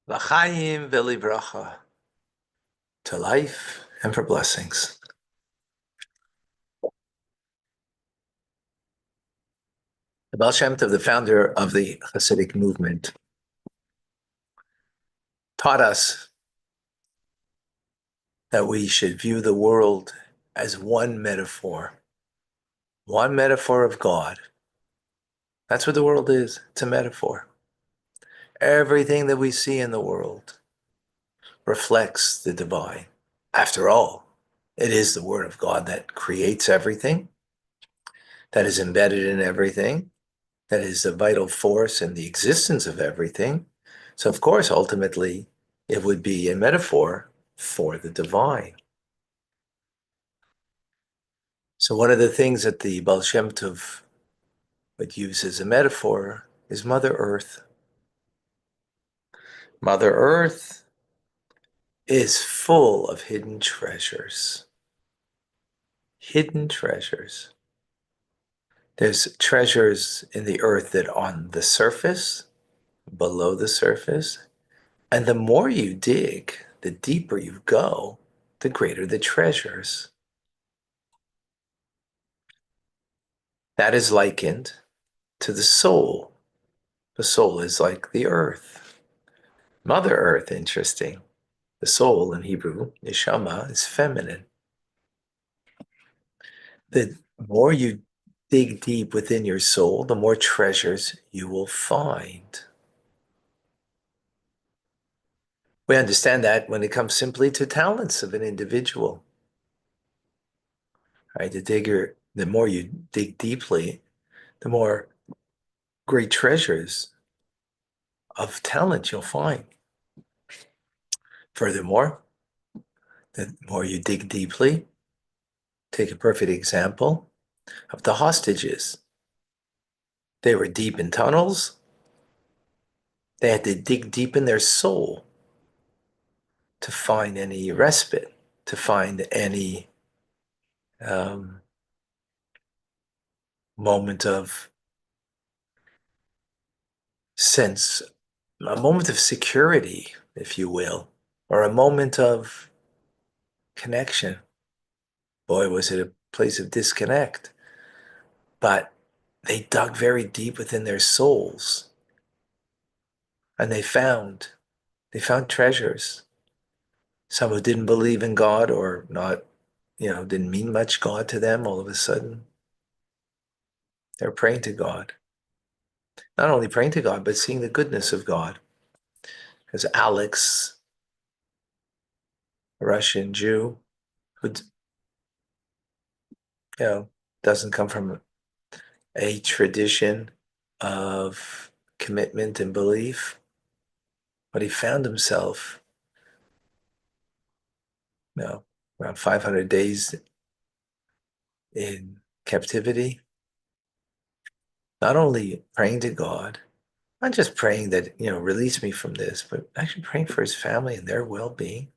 L'chaim v'libracha, to life and for blessings. The Baal Shem Tov, the founder of the Hasidic movement, taught us that we should view the world as one metaphor of God. That's what the world is. It's a metaphor. Everything that we see in the world reflects the divine. After all, it is the Word of God that creates everything, that is embedded in everything, that is the vital force in the existence of everything. So, of course, ultimately, it would be a metaphor for the divine. So, one of the things that the Baal Shem Tov would use as a metaphor is Mother Earth. Mother Earth is full of hidden treasures. Hidden treasures. There's treasures in the earth that are on the surface, below the surface, and the more you dig, the deeper you go, the greater the treasures. That is likened to the soul. The soul is like the earth. Mother Earth, interesting. The soul in Hebrew, neshama, is feminine. The more you dig deep within your soul, the more treasures you will find. We understand that when it comes simply to talents of an individual. Right? The more you dig deeply, the more great treasures of talent you'll find. Furthermore, the more you dig deeply, take a perfect example of the hostages. They were deep in tunnels. They had to dig deep in their soul to find any respite, to find any moment of sense, a moment of security, if you will, or a moment of connection. Boy, was it a place of disconnect. But they dug very deep within their souls, and they found treasures. Some who didn't believe in God or not, didn't mean much God to them, all of a sudden, they're praying to God. Not only praying to God, but seeing the goodness of God. As Alex, a Russian Jew, who doesn't come from a tradition of commitment and belief, but he found himself, around 500 days in captivity, not only praying to God, not just praying that, release me from this, but actually praying for his family and their well-being,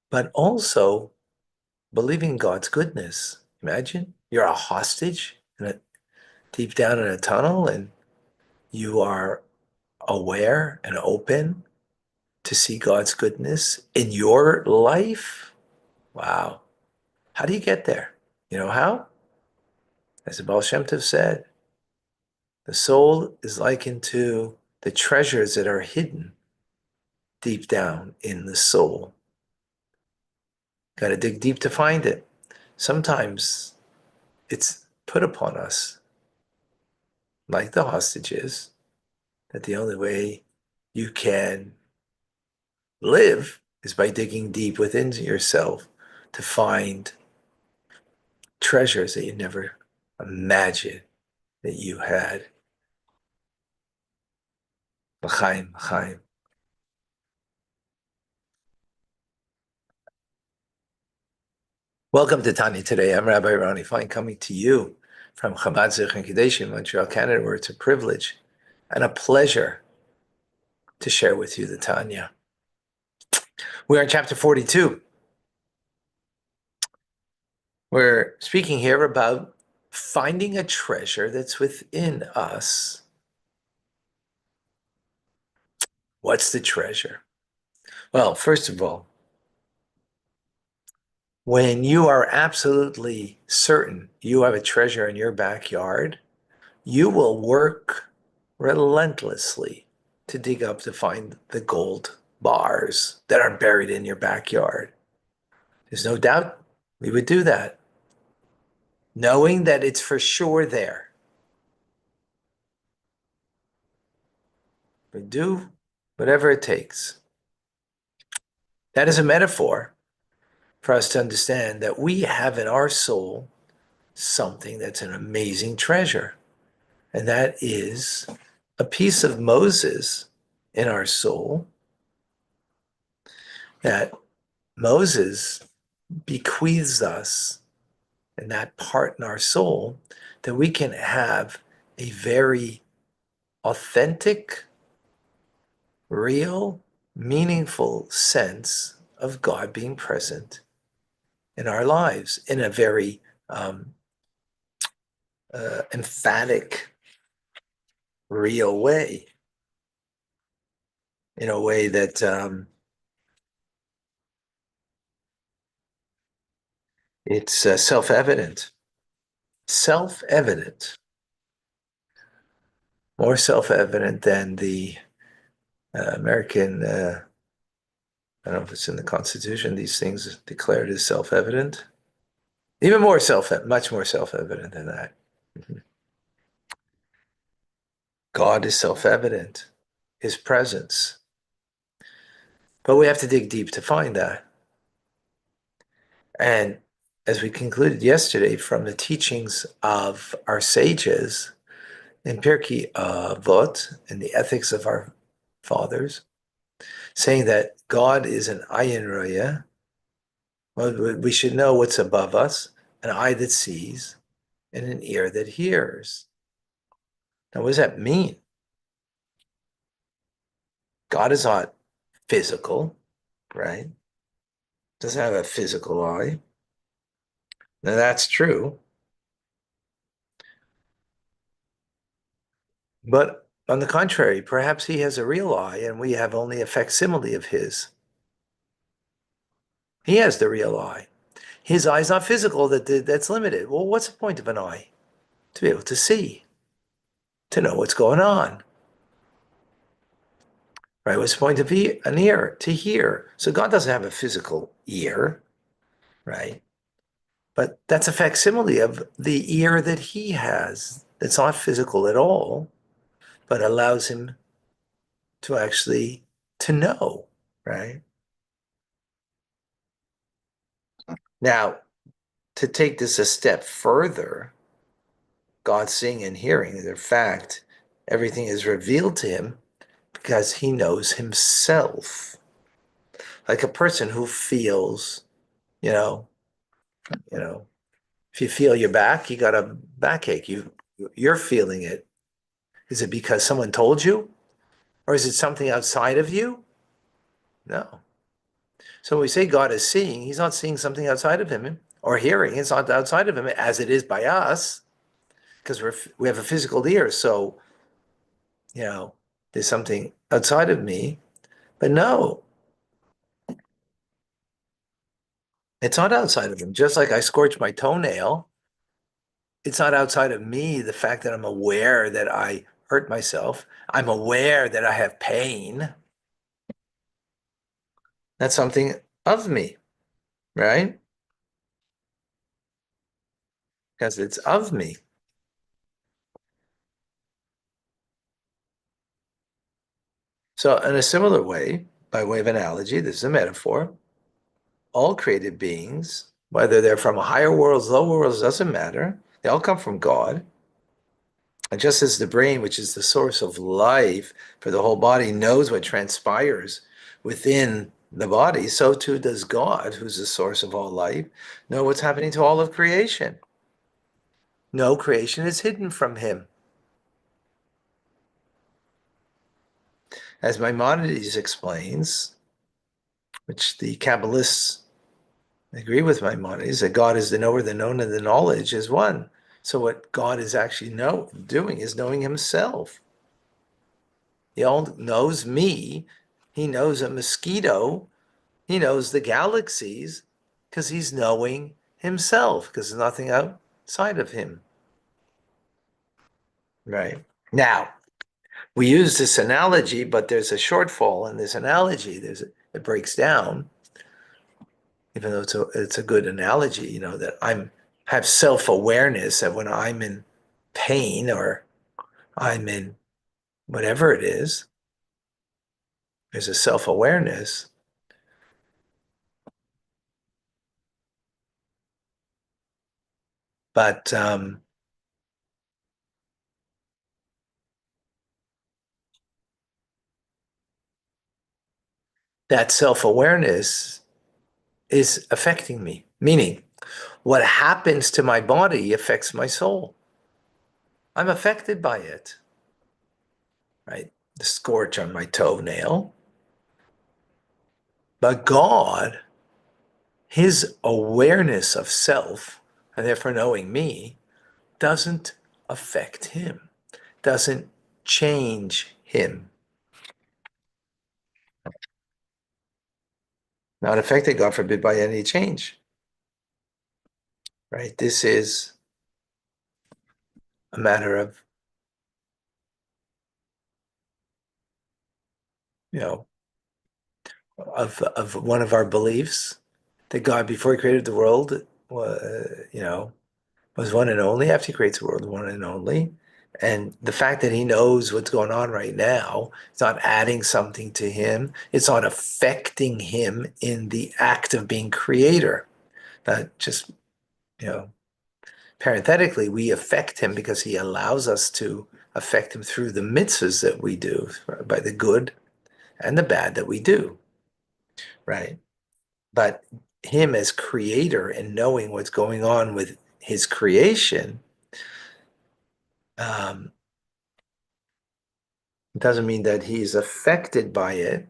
but also believing in God's goodness. Imagine you're a hostage deep down in a tunnel, and you are aware and open to see God's goodness in your life. Wow. How do you get there? You know how? As the Baal Shem Tov said, the soul is likened to the treasures that are hidden deep down in the soul. Got to dig deep to find it. Sometimes it's put upon us, like the hostages, that the only way you can live is by digging deep within yourself to find treasures that you never imagined that you had. L'chaim, l'chaim. Welcome to Tanya today. I'm Rabbi Ronnie, fine coming to you from Chabad Zichron Kadesh in Montreal, Canada, where it's a privilege and a pleasure to share with you the Tanya. We are in chapter 42. We're speaking here about finding a treasure that's within us. What's the treasure? Well, first of all, when you are absolutely certain you have a treasure in your backyard, you will work relentlessly to dig up to find the gold bars that are buried in your backyard. There's no doubt we would do that, knowing that it's for sure there. We do whatever it takes. That is a metaphor for us to understand that we have in our soul something that's an amazing treasure. And that is a piece of Moses in our soul that Moses bequeaths us, and that part in our soul, that we can have a very authentic, real, meaningful sense of God being present in our lives in a very emphatic, real way, in a way that it's self-evident. Self-evident. More self-evident than the American, I don't know if it's in the Constitution, these things declared as self-evident. Even more much more self-evident than that. God is self-evident, his presence. But we have to dig deep to find that. And as we concluded yesterday from the teachings of our sages in Pirkei Avot, in the ethics of our fathers, saying that God is an ayin roya, well, we should know what's above us, an eye that sees, and an ear that hears. Now, what does that mean? God is not physical, right? Doesn't have a physical eye. Now, that's true. But on the contrary, perhaps he has a real eye and we have only a facsimile of his. He has the real eye. His eye is not physical, that's limited. Well, what's the point of an eye? To be able to see, to know what's going on. Right? What's the point of an ear? To hear. So God doesn't have a physical ear, right? But that's a facsimile of the ear that he has. That's not physical at all, but allows him to actually to know, right? Now, to take this a step further, God seeing and hearing, in fact, everything is revealed to him because he knows himself. Like a person who feels, you know, if you feel your back, you got a backache. You're feeling it. Is it because someone told you? Or is it something outside of you? No. So when we say God is seeing, he's not seeing something outside of him, or hearing, it's not outside of him as it is by us, because we have a physical ear. So, there's something outside of me. But no, it's not outside of him. Just like I scorched my toenail, it's not outside of me, the fact that I'm aware that I hurt myself. I'm aware that I have pain. That's something of me, right? Because it's of me. So in a similar way, by way of analogy, this is a metaphor, all created beings, whether they're from higher worlds, lower worlds, doesn't matter. They all come from God. And just as the brain, which is the source of life for the whole body, knows what transpires within the body, so too does God, who's the source of all life, know what's happening to all of creation. No creation is hidden from him. As Maimonides explains, which the Kabbalists agree with Maimonides, that God is the knower, the known, and the knowledge is one. So what God is actually doing is knowing himself. He all knows me. He knows a mosquito. He knows the galaxies because he's knowing himself because there's nothing outside of him. Right. Now, we use this analogy, but there's a shortfall in this analogy. It breaks down, even though it's a good analogy, that I'm have self-awareness that when I'm in pain or I'm in whatever it is, there's a self-awareness. But that self-awareness is affecting me, meaning what happens to my body affects my soul. I'm affected by it, right? The scorch on my toenail. But God, his awareness of self, and therefore knowing me, doesn't affect him, doesn't change him. Not affected, God forbid, by any change, right? This is a matter of, you know, of one of our beliefs that God, before he created the world, was one and only. After he creates the world, one and only. And the fact that he knows what's going on right now, it's not adding something to him. It's not affecting him in the act of being creator. Not just, you know, parenthetically, we affect him because he allows us to affect him through the mitzvahs that we do, by the good and the bad that we do, right? But him as creator and knowing what's going on with his creation, um, doesn't mean that he's affected by it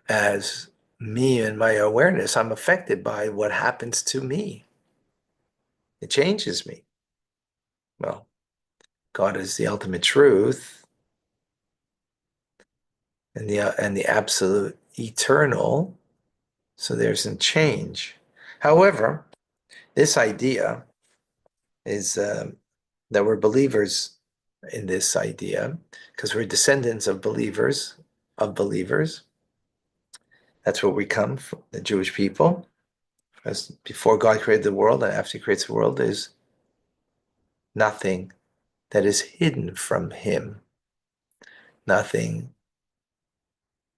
as me and my awareness. I'm affected by what happens to me. It changes me. Well, God is the ultimate truth and the absolute eternal, so there's a change. However, this idea is that we're believers in this idea because we're descendants of believers of believers. That's where we come from, the Jewish people. As before God created the world and after he creates the world, there's nothing that is hidden from him. Nothing,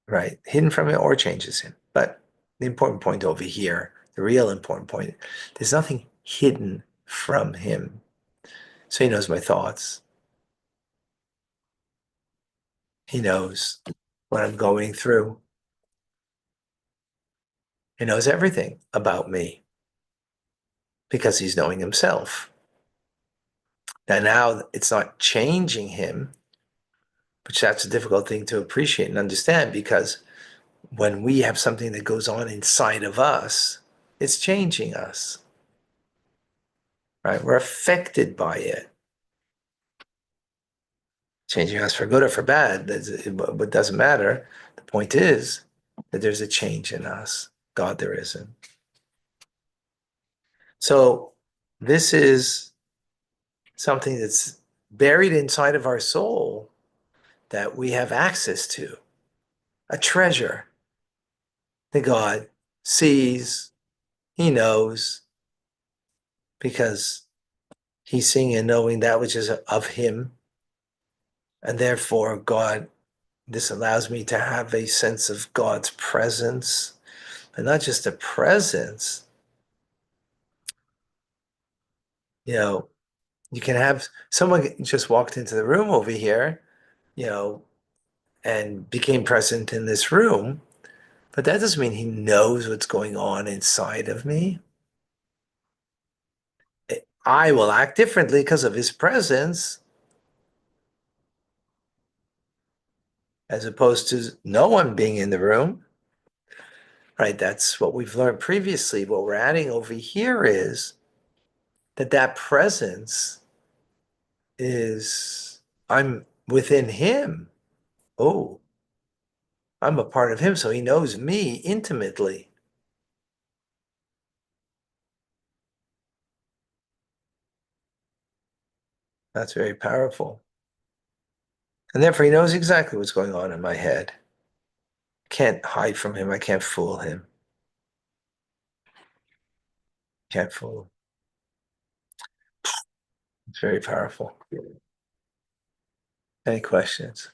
right, hidden from him or changes him. But the important point over here, the real important point, there's nothing hidden from him. So he knows my thoughts. He knows what I'm going through. He knows everything about me because he's knowing himself. And now it's not changing him, which that's a difficult thing to appreciate and understand because when we have something that goes on inside of us, it's changing us, right? We're affected by it, changing us for good or for bad. It doesn't matter. The point is that there's a change in us. God, there isn't. So this is something that's buried inside of our soul that we have access to, a treasure that God sees, he knows, because he's seeing and knowing that which is of him. And therefore, God, this allows me to have a sense of God's presence, and not just a presence. You know, you can have someone just walked into the room over here, you know, and became present in this room, but that doesn't mean he knows what's going on inside of me. I will act differently because of his presence, as opposed to no one being in the room. Right? That's what we've learned previously. What we're adding over here is that presence is, I'm within him. Oh, I'm a part of him, so he knows me intimately. That's very powerful. And therefore, he knows exactly what's going on in my head. Can't hide from him. I can't fool him. Can't fool him. It's very powerful. Any questions?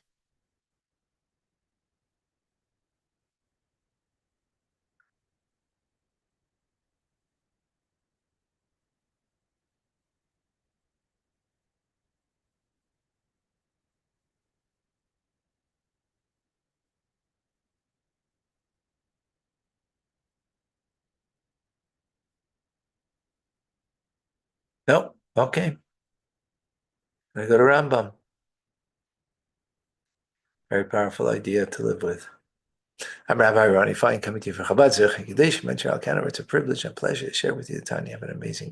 Nope. Okay. I go to Rambam. Very powerful idea to live with. I'm Rabbi Ronnie Fine, coming to you from Chabad Zurich and Kadesh, Montreal, Canada. It's a privilege and pleasure to share with you, Tanya. Have an amazing